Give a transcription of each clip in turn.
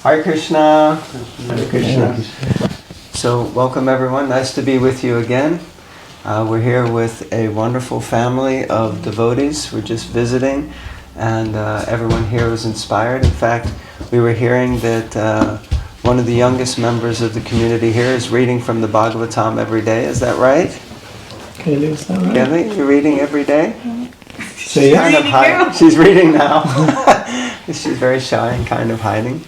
Hare Krishna. Hare Krishna. So welcome everyone. Nice to be with you again. We're here with a wonderful family of devotees. We're just visiting, and everyone here was inspired. In fact, we were hearing that one of the youngest members of the community here is reading from the Bhagavatam every day. Is that right? Kelly, is that right? Kelly, you're reading every day? She's kind of hiding. She's reading now. She's very shy and kind of hiding.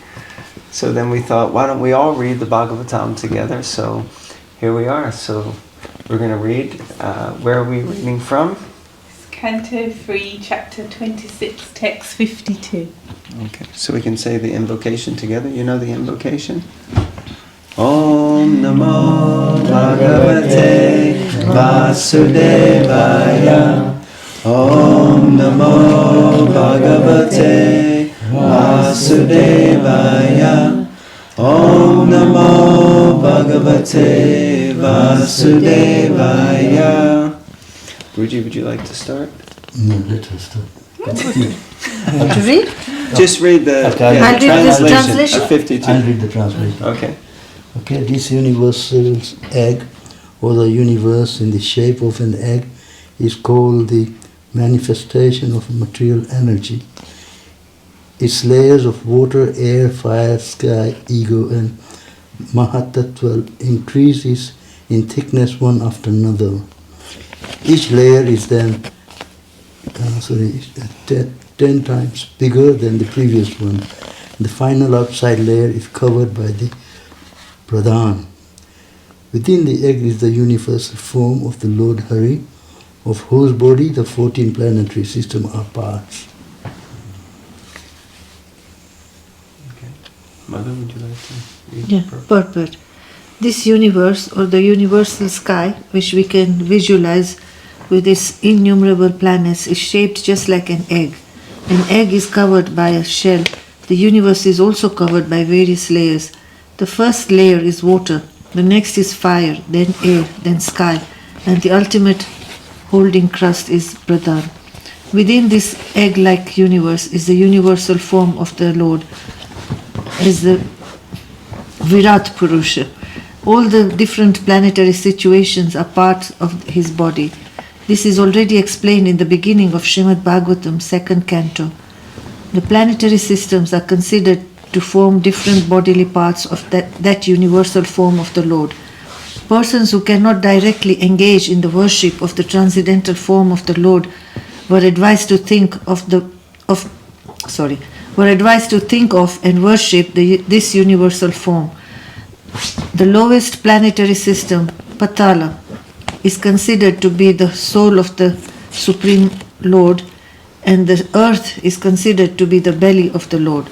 So then we thought, why don't we all read the Bhagavatam together? So here we are. So we're going to read. Where are we reading from? It's Canto 3, Chapter 26, Text 52. Okay, so we can say the invocation together. You know the invocation? Om Namo Bhagavate Vasudevaya. Om Namo Bhagavate Vasudevaya. Om Namo Bhagavate Vasudevaya. Guruji, would you like to start? No, let us start. To read? Just read the I'll read this translation. 52. I'll read the translation. Okay. Okay, this universal egg, or the universe in the shape of an egg, is called the manifestation of material energy. Its layers of water, air, fire, sky, ego and Mahatattva increases in thickness one after another. Each layer is then 10 times bigger than the previous one. The final outside layer is covered by the Pradhan. Within the egg is the universal form of the Lord Hari, of whose body the 14 planetary systems are parts. Okay. Mother, would you like to read? Yeah, purport. This universe, or the universal sky, which we can visualize with its innumerable planets, is shaped just like an egg. An egg is covered by a shell. The universe is also covered by various layers. The first layer is water, the next is fire, then air, then sky, and the ultimate holding crust is Pradhan. Within this egg-like universe is the universal form of the Lord, is the Virat Purusha. All the different planetary situations are part of his body. This is already explained in the beginning of Srimad Bhagavatam, 2nd canto. The planetary systems are considered to form different bodily parts of that universal form of the Lord. Persons who cannot directly engage in the worship of the transcendental form of the Lord were advised to think of and worship this universal form. The lowest planetary system, Patala, is considered to be the soul of the Supreme Lord, and the earth is considered to be the belly of the Lord.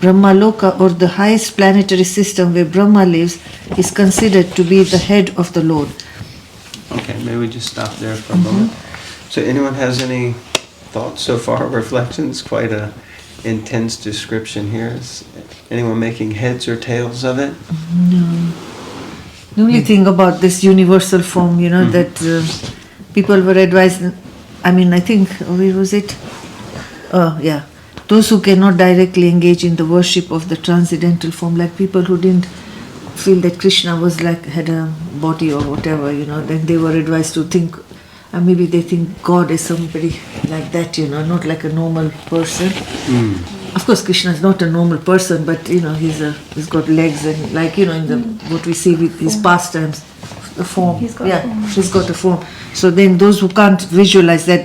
Brahmaloka, or the highest planetary system where Brahma lives, is considered to be the head of the Lord. Okay, maybe we just stop there for a moment. So anyone has any thoughts so far, reflections? Quite a intense description here. Is anyone making heads or tails of it? No. The only thing about this universal form, that people were advised, I think, where was it? Those who cannot directly engage in the worship of the transcendental form, like people who didn't feel that Krishna was had a body or whatever, then they were advised to think, maybe they think God is somebody like that, not like a normal person. Of course, Krishna is not a normal person, but he's got legs and in what we see with his pastimes, the form. He's got a form. So then those who can't visualize that,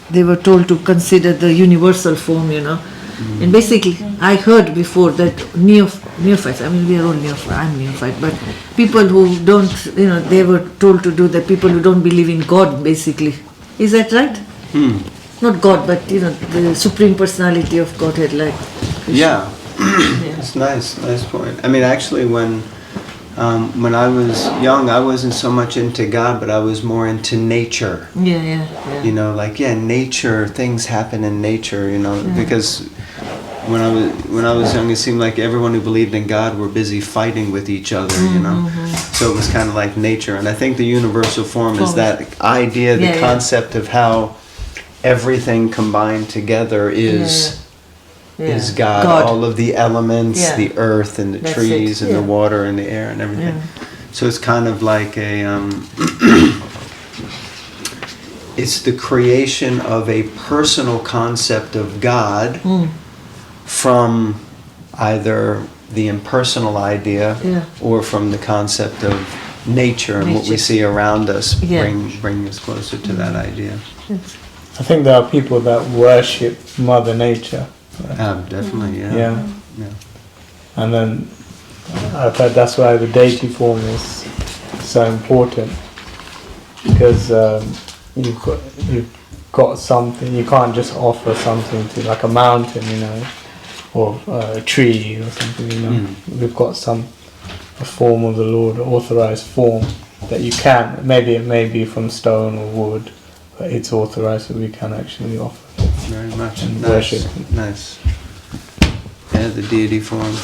they were told to consider the universal form, And basically, I heard before that neophytes, we are all neophytes, I'm neophyte, but people who don't, they were told to do that, people who don't believe in God, basically. Is that right? Not God, but, the Supreme Personality of Godhead, like Krishna. Yeah. It's nice point. Actually, when I was young, I wasn't so much into God, but I was more into nature. Yeah. Nature, things happen in nature, because when I was young, it seemed like everyone who believed in God were busy fighting with each other, So it was kind of like nature. And I think the universal form is that idea, the concept of how everything combined together is is God. All of the elements, the earth and the trees and the water and the air and everything. So it's kind of like a, it's the creation of a personal concept of God from either the impersonal idea or from the concept of nature and what we see around us bring us closer to that idea. I think there are people that worship Mother Nature. Definitely, Yeah. And then I've heard that's why the deity form is so important, because you've got something. You can't just offer something to like a mountain, you know, or a tree or something, you know. We've got a form of the Lord, an authorized form that you can. Maybe it may be from stone or wood, but it's authorized, so we can actually offer it. Very much. And Nice. worship. Nice. Yeah, the deity form.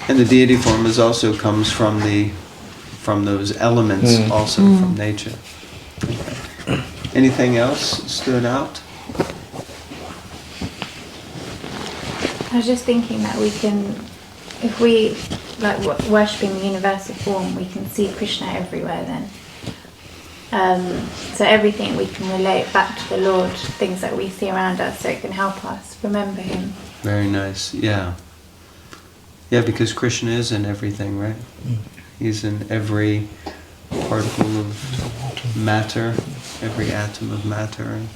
And the deity form is also comes from those elements, also from nature. Anything else stood out? I was just thinking that we can, if we like worshipping the universal form, we can see Krishna everywhere then. So everything we can relate back to the Lord, things that we see around us, so it can help us remember Him. Very nice. Yeah. Yeah, because Krishna is in everything, right? He's in every particle of matter, every atom of matter. And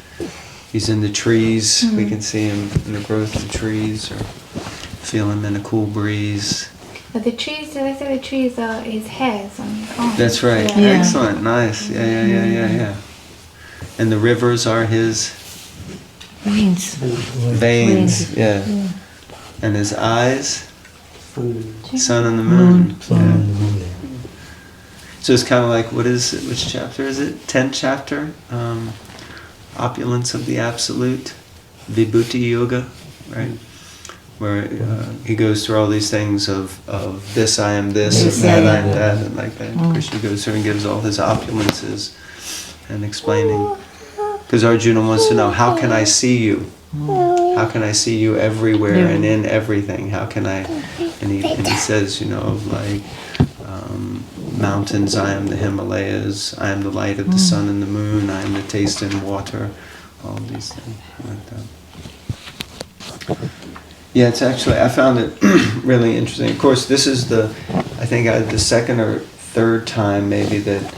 He's in the trees. We can see Him in the growth of the trees, or feel Him in a cool breeze. But the trees, do they say the trees are His hairs on His arms? That's right. Yeah. Excellent. Nice. Yeah. And the rivers are His veins. Yeah. And His eyes, sun and the moon. Yeah. So it's kind of like, which chapter is it? 10th chapter? Opulence of the Absolute, Vibhuti Yoga, right? Where he goes through all these things of this I am this, and that I am that, and like that. Krishna goes through and gives all his opulences and explaining. Because Arjuna wants to know, how can I see you? How can I see you everywhere and in everything? How can I? And he says, you know, like mountains, I am the Himalayas, I am the light of the sun and the moon, I am the taste in water, all these things like that. Yeah, it's actually, I found it really interesting. Of course, this is the second or third time maybe that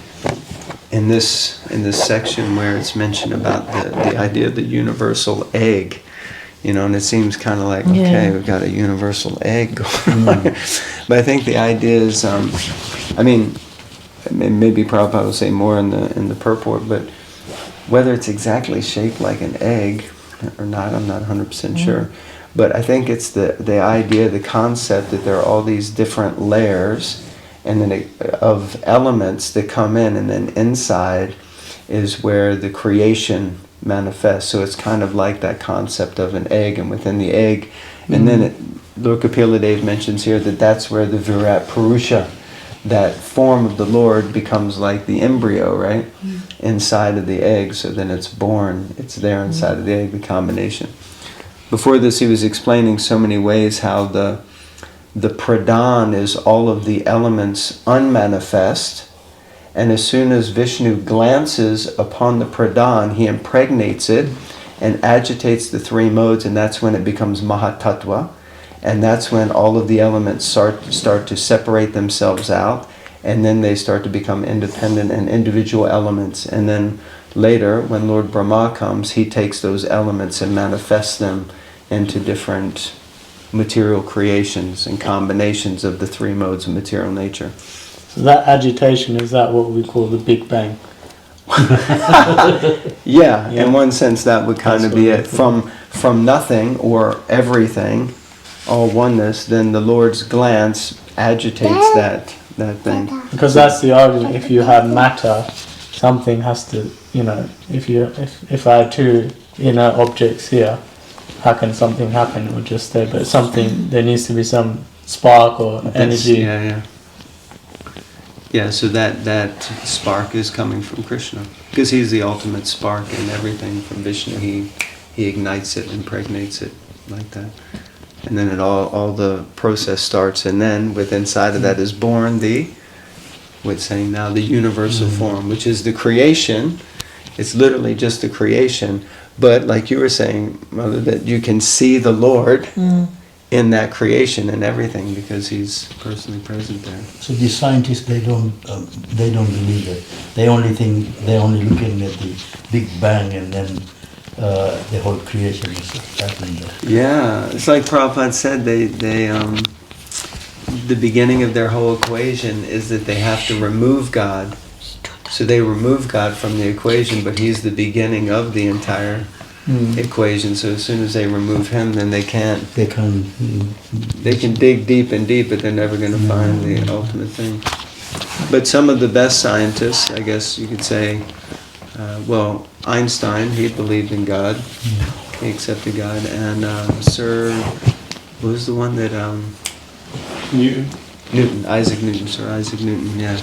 in this section where it's mentioned about the idea of the universal egg, you know, and it seems kind of like, okay, we've got a universal egg going on. But I think the idea is, I mean, maybe Prabhupada will say more in the purport, but whether it's exactly shaped like an egg or not, I'm not 100% sure. But I think it's the idea, the concept that there are all these different layers and then of elements that come in, and then inside is where the creation manifests. So it's kind of like that concept of an egg, and within the egg, and then Lord Kapila Dev mentions here that that's where the Virat Purusha, that form of the Lord, becomes like the embryo, right? Inside of the egg, so then it's born, it's there inside of the egg, the combination. Before this, he was explaining so many ways how the pradhan is all of the elements unmanifest, and as soon as Vishnu glances upon the pradhan, he impregnates it and agitates the three modes, and that's when it becomes Mahatattva, and that's when all of the elements start to separate themselves out, and then they start to become independent and individual elements. And then later, when Lord Brahma comes, he takes those elements and manifests them into different material creations and combinations of the three modes of material nature. So that agitation, is that what we call the Big Bang? Yeah, in one sense that would kind of be it. From nothing or everything, all oneness, then the Lord's glance agitates that thing. Because that's the argument. If you have matter, something has to, you know, if I had two inner objects here, how can something happen? It would just stay. But something, there needs to be some spark or energy. Yeah, so that spark is coming from Krishna, because he's the ultimate spark, and everything from Vishnu, he ignites it, impregnates it like that. and then all the process starts, and then inside of that is born what's saying now the universal form, which is the creation. It's literally just the creation, but like you were saying, Mother, that you can see the Lord in that creation and everything because He's personally present there. So the scientists, they don't believe that. They're only looking at the Big Bang and then the whole creation is happening there. Yeah, it's like Prabhupada said, they the beginning of their whole equation is that they have to remove God. So they remove God from the equation, but He's the beginning of the entire equation. So as soon as they remove Him, then they can't. They can. They can dig deep and deep, but they're never going to find the ultimate thing. But some of the best scientists, I guess you could say, Einstein, he believed in God. He accepted God. And what was the one that... Newton, Isaac Newton, Sir Isaac Newton, yeah.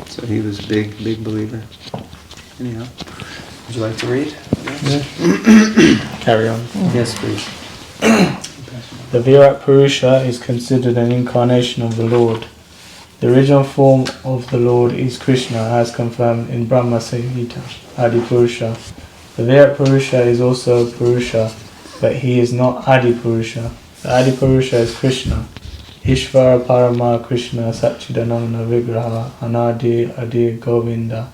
So he was a big believer. Anyhow, would you like to read? Yeah. Carry on. Yes, please. The Virat Purusha is considered an incarnation of the Lord. The original form of the Lord is Krishna, as confirmed in Brahma Samhita, Adi Purusha. The Virat Purusha is also Purusha, but he is not Adi Purusha. The Adi Purusha is Krishna. Ishvara Parama Krishna Satchidananda Vigraha Anadi Adi Govinda.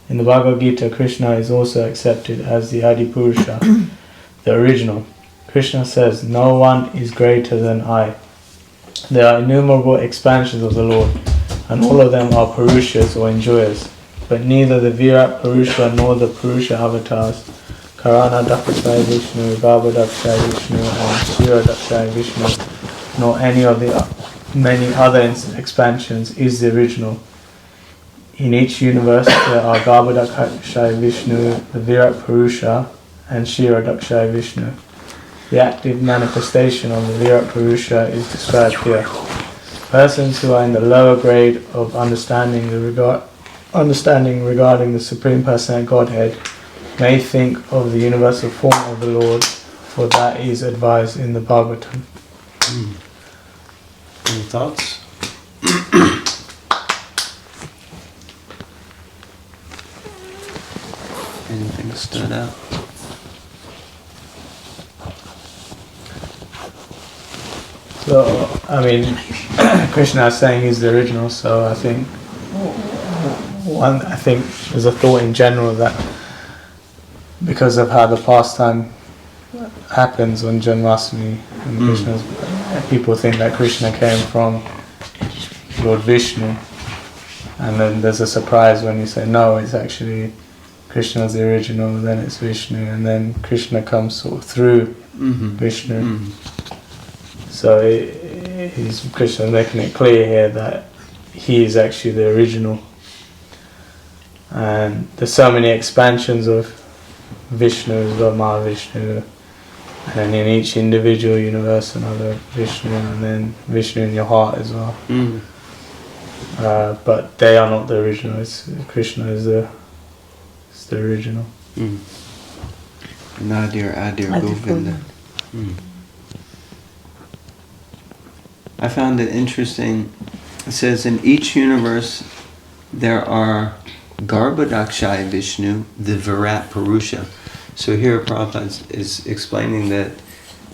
In the Bhagavad Gita, Krishna is also accepted as the Adi Purusha, the original. Krishna says, "No one is greater than I." There are innumerable expansions of the Lord, and all of them are Purushas or enjoyers. But neither the Virat Purusha nor the Purusha avatars, Karana Dakshaya Vishnu, Bhava Dakshaya Vishnu, and Shira Dakshaya Vishnu, nor any of the many other expansions is the original. In each universe there are Bhava Dakshaya Vishnu, the Virat Purusha, and Shira Dakshaya Vishnu. The active manifestation of the Virat Purusha is described here. Persons who are in the lower grade of understanding regarding the Supreme Personality Godhead may think of the universal form of the Lord, for that is advised in the Bhagavatam. Any thoughts? Anything stood out? So, I mean, Krishna is saying he's the original, so I think there's a thought in general that because of how the pastime happens on Janmashtami, and Krishna's, people think that Krishna came from Lord Vishnu, and then there's a surprise when you say no, it's actually Krishna's the original, then it's Vishnu, and then Krishna comes sort of through Vishnu. So Krishna making it clear here that he is actually the original. And there's so many expansions of Vishnu as well, Mahavishnu, and then in each individual universe another Vishnu, and then Vishnu in your heart as well. But they are not the original. Krishna is the original. Nadir Adir Govinda. I found it interesting. It says in each universe there are Garbhodakshaya Vishnu, the Virat Purusha. So here Prabhupada is explaining that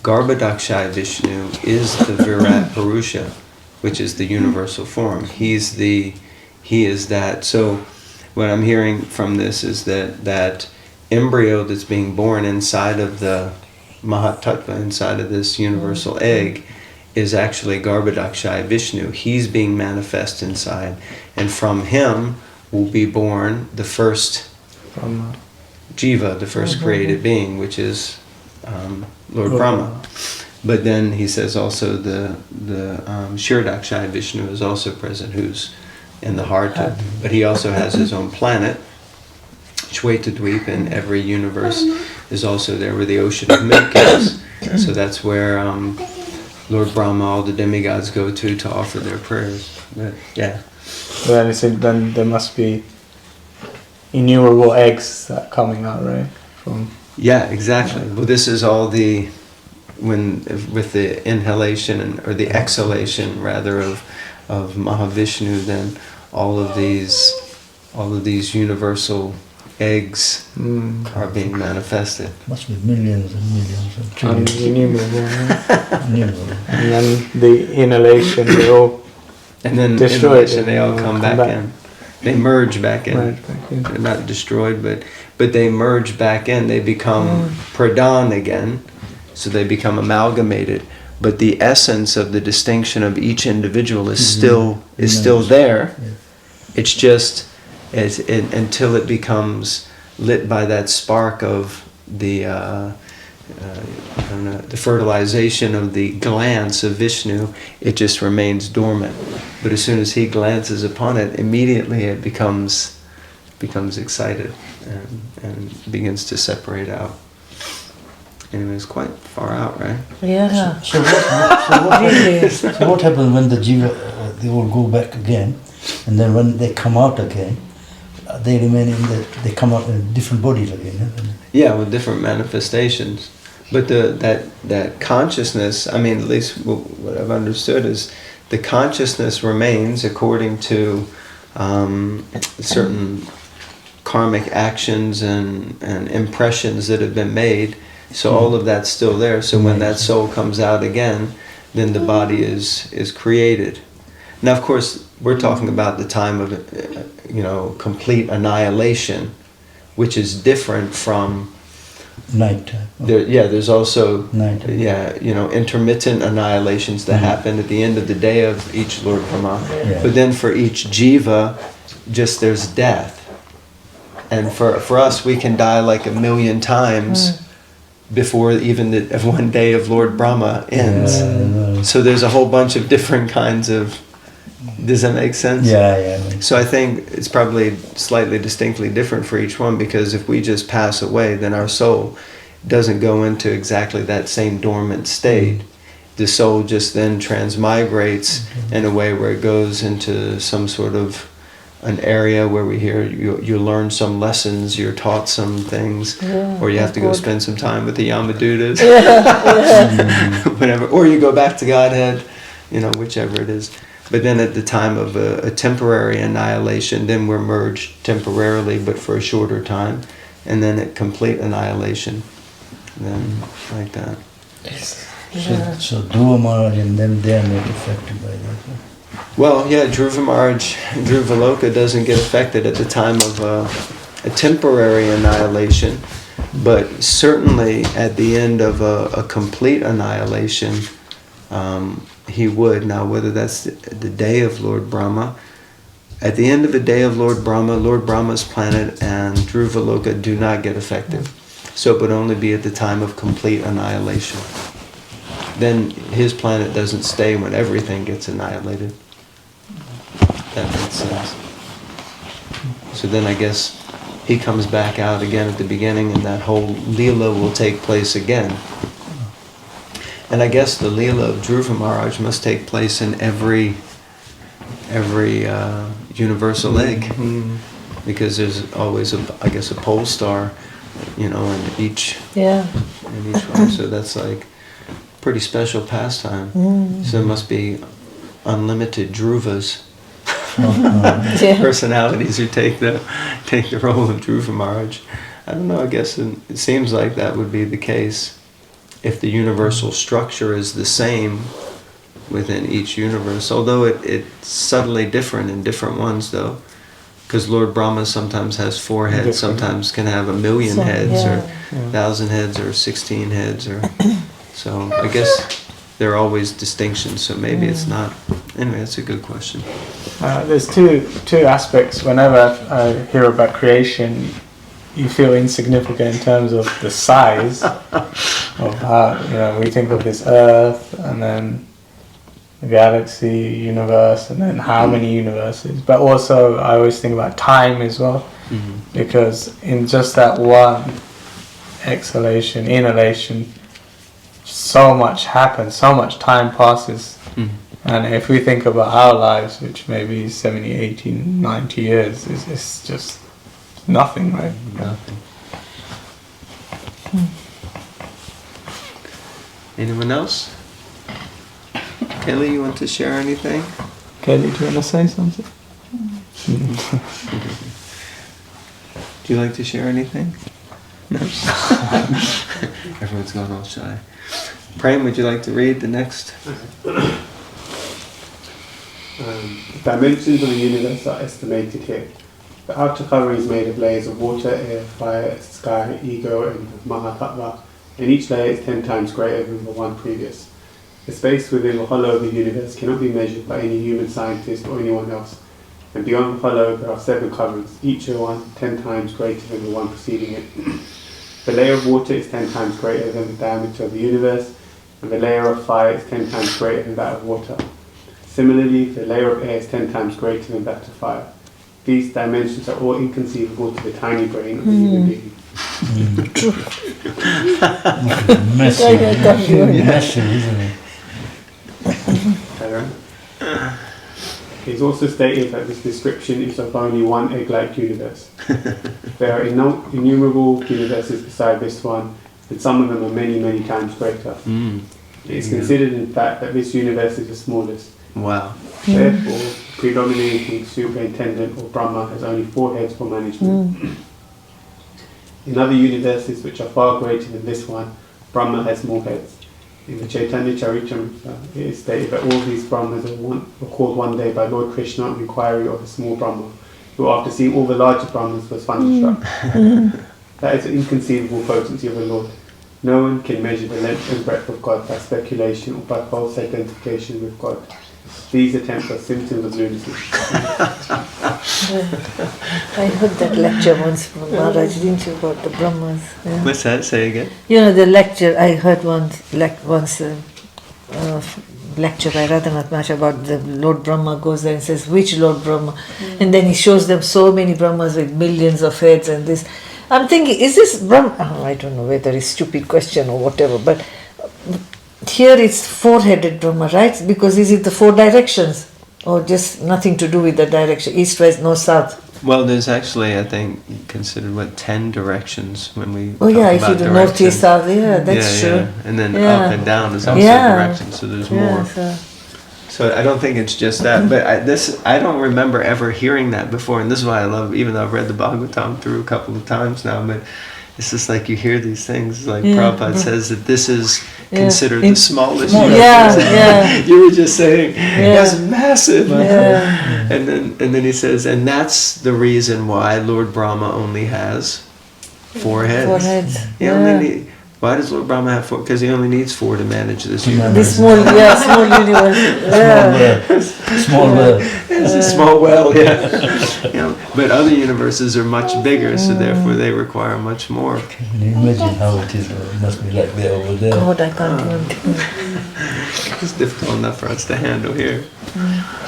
Garbhodakshaya Vishnu is the Virat Purusha, which is the universal form. He is that. So what I'm hearing from this is that embryo that's being born inside of the Mahatattva, inside of this universal egg, is actually Garbhodakshaya Vishnu. He's being manifest inside, and from him will be born the first Jiva, the first created being, which is Lord Brahma. But then he says also the Shiradakshaya Vishnu is also present, who's in the heart. But he also has his own planet, Shwetadweep, and every universe is also there where the ocean of milk is. So that's where Lord Brahma, all the demigods go to offer their prayers. But, yeah. Then he said, then there must be innumerable eggs that are coming out, right? Yeah, exactly. Well, this is all the with the inhalation or the exhalation rather of Mahavishnu, then all of these universal eggs are being manifested. Must be millions and millions and trillions. Innumerable. Innumerable. And then the inhalation, they all And then destroyed. inhalation, they all come back in. They merge back in. Merge back in. They're not destroyed, but they merge back in. They become pradhan again, so they become amalgamated. But the essence of the distinction of each individual is still there. Yeah. It's just until it becomes lit by that spark of the the fertilization of the glance of Vishnu, it just remains dormant. But as soon as he glances upon it, immediately it becomes excited and begins to separate out. Anyway, it's quite far out, right? Yeah. So what happens when the jiva, they all go back again, and then when they come out again, they remain they come out in different bodies again. Yeah, with different manifestations. But that consciousness, I mean, at least what I've understood is the consciousness remains according to certain karmic actions and impressions that have been made. So all of that's still there. So when that soul comes out again, then the body is created. Now, of course, we're talking about the time of complete annihilation, which is different from Nighttime. there's also Nighttime. intermittent annihilations that happen at the end of the day of each Lord Brahma. Yeah. But then for each jiva, just there's death. And for us, we can die like 1,000,000 times before even the one day of Lord Brahma ends. So there's a whole bunch of different kinds of. Does that make sense? Yeah. So I think it's probably slightly distinctly different for each one, because if we just pass away, then our soul doesn't go into exactly that same dormant state. The soul just then transmigrates in a way where it goes into some sort of an area where we hear you learn some lessons, you're taught some things, or you have to go spend some time with the Yamadutas, whatever, or you go back to Godhead, whichever it is. But then at the time of a temporary annihilation, then we're merged temporarily, but for a shorter time, and then at complete annihilation, then like that. So Dhruva Maharaj and them, they are not affected by that. Well, yeah, Dhruva Maharaj, Dhruvaloka doesn't get affected at the time of a temporary annihilation, but certainly at the end of a complete annihilation, he would. Now, whether that's the day of Lord Brahma, at the end of the day of Lord Brahma's planet and Dhruvaloka do not get affected. So it would only be at the time of complete annihilation. Then his planet doesn't stay when everything gets annihilated. That makes sense. So then I guess he comes back out again at the beginning, and that whole Leela will take place again. And I guess the Leela of Dhruva Maharaj must take place in every universal egg, because there's always a pole star, in each one. So that's like pretty special pastime. So there must be unlimited Dhruvas, personalities who take the role of Dhruva Maharaj. I don't know. I guess it seems like that would be the case. If the universal structure is the same within each universe, although it's subtly different in different ones, though, because Lord Brahma sometimes has 4 heads, sometimes can have 1,000,000 heads, or 1,000 heads, or 16 heads, or so. I guess there are always distinctions, so maybe it's not. Anyway, that's a good question. There's two aspects. Whenever I hear about creation, you feel insignificant in terms of the size of how, we think of this earth and then the galaxy, universe, and then how many universes. But also I always think about time as well, because in just that one exhalation, inhalation, so much happens, so much time passes. And if we think about our lives, which may be 70, 80, 90 years, it's just nothing, right? Nothing. Anyone else? Kelly, you want to share anything? Kelly, do you want to say something? Do you like to share anything? No? Everyone's going all shy. Prem, would you like to read the next? Dimensions of the universe are estimated here. The outer covering is made of layers of water, air, fire, sky, ego, and Mahatattva, and each layer is 10 times greater than the one previous. The space within the hollow of the universe cannot be measured by any human scientist or anyone else, and beyond the hollow there are 7 coverings, each one 10 times greater than the one preceding it. The layer of water is 10 times greater than the diameter of the universe, and the layer of fire is 10 times greater than that of water. Similarly, the layer of air is 10 times greater than that of fire. These dimensions are all inconceivable to the tiny brain of a human being. Massive, massive, isn't it? It is also stated that this description is of only one egg-like universe. There are innumerable universes beside this one, and some of them are many, many times greater. It is considered, in fact, that this universe is the smallest. Wow. Therefore, predominating superintendent or Brahma has only 4 heads for management. In other universes which are far greater than this one, Brahma has more heads. In the Chaitanya Charitamrita, it is stated that all these Brahmas were called one day by Lord Krishna on inquiry of a small Brahma, who after seeing all the larger Brahmas was thunderstruck. That is an inconceivable potency of the Lord. No one can measure the length and breadth of God by speculation or by false identification with God. These attempts are symptoms of lunacy. I heard that lecture once from Maharaj, didn't you, about the Brahmas? Yeah. What's that? Say again. You know, the lecture, I heard once lecture by Radhanath Maharaj about the Lord Brahma goes there and says, which Lord Brahma? And then he shows them so many Brahmas with millions of heads and this. I'm thinking, is this Brahma? Oh, I don't know whether it's a stupid question or whatever, but here it's 4-headed Brahma, right? Because is it the 4 directions? Or just nothing to do with the direction, east, west, north, south? Well, there's actually, I think, considered 10 directions when we Oh talk yeah, if about you do direction. north, east, south, yeah, that's true. Yeah. And then Yeah. up and down is also direction, so there's more. So I don't think it's just that, but I don't remember ever hearing that before, and this is why I love, even though I've read the Bhagavatam through a couple of times now, but it's just like you hear these things, like Prabhupada says that this is considered the smallest universe. You were just saying, that's massive. And then he says, and that's the reason why Lord Brahma only has 4 heads. 4 heads. He only why does Lord Brahma have 4? Because he only needs 4 to manage this universe. This small universe. Small world. It's a small well, But other universes are much bigger, so therefore they require much more. Can you imagine how it is? It must be like that over there. God, I can't even. It's difficult enough for us to handle here.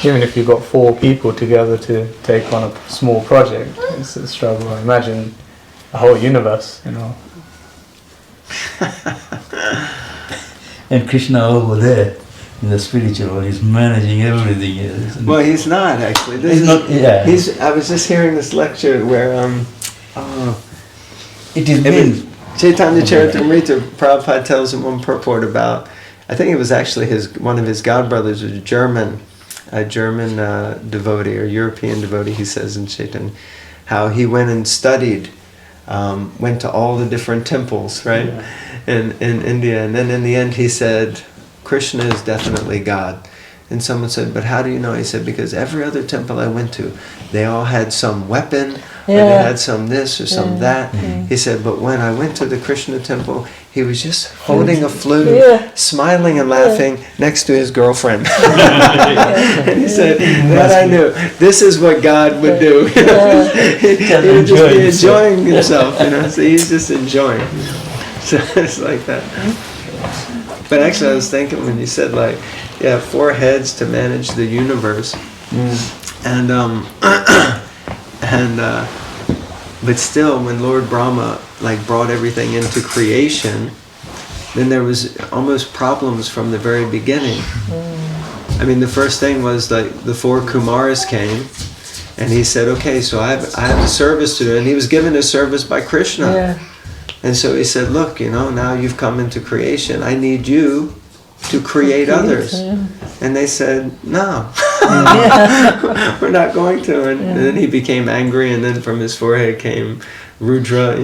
Even if you've got 4 people together to take on a small project, it's a struggle. Imagine a whole universe, And Krishna over there in the spiritual world is managing everything. Isn't Well, it? he's not actually. He's not. Yeah. I was just hearing this lecture where It is mean. Chaitanya Charitamrita, Prabhupada tells him one purport about. I think it was actually one of his godbrothers, a German devotee or European devotee. He says in Chaitanya how he went and studied. Went to all the different temples, right, in India, and then in the end he said, Krishna is definitely God. And someone said, but how do you know? He said, because every other temple I went to, they all had some weapon, or they had some this or some that. He said, but when I went to the Krishna temple, he was just holding a flute, smiling and laughing next to his girlfriend. And he said, that I knew. This is what God would do. He would just be enjoying himself, so he's just enjoying. So it's like that. But actually I was thinking when you said 4 heads to manage the universe. And but still when Lord Brahma brought everything into creation, then there was almost problems from the very beginning. I mean, the first thing was the 4 Kumaras came, and he said, okay, so I have a service to do, and he was given a service by Krishna. And so he said, look, now you've come into creation. I need you to create others. And they said, no, we're not going to. And then he became angry, and then from his forehead came Rudra,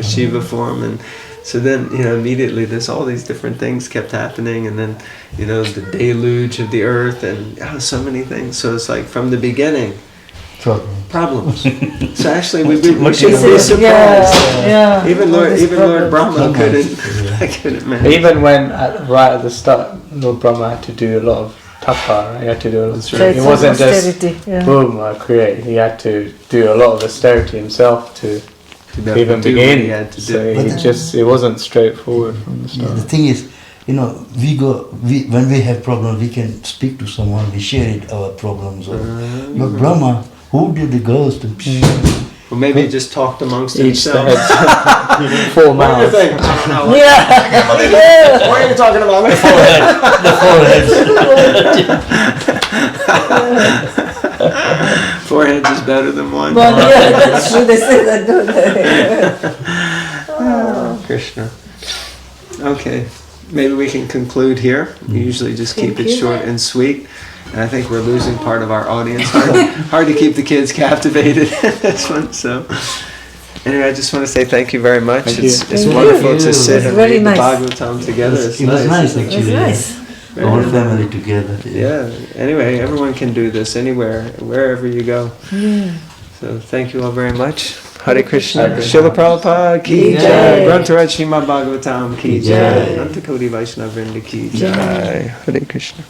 Shiva form. And so then, immediately there's all these different things kept happening. And then, the deluge of the earth and so many things. So it's like from the beginning, problems. So actually, we should be surprised. Even Lord Brahma couldn't manage. Even when right at the start, Lord Brahma had to do a lot of tapa. Right? He had to do a lot. It wasn't just boom, I create. He had to do a lot of austerity himself to even begin. He had to do. It wasn't straightforward from the start. The thing is, when we have problems, we can speak to someone. We share our problems. But Brahma, who did the ghost? Or maybe just talked amongst Each themselves. Four mouths. What are you talking about? The forehead. Foreheads is better than one. That's true. They say that, don't they? Krishna. Okay, maybe we can conclude here. We usually just keep it short and sweet. And I think we're losing part of our audience. Hard to keep the kids captivated in this one. So, anyway, I just want to say thank you very much. It's wonderful to sit and read the Bhagavatam together. It was nice, actually. It was nice. The whole family together. Yeah. Anyway, everyone can do this anywhere, wherever you go. So, thank you all very much. Hare Krishna. Srila Prabhupada ki jai. Grantharaj Srimad Bhagavatam ki jai. Antakoti Vaishnava Vrinda ki jai. Hare Krishna.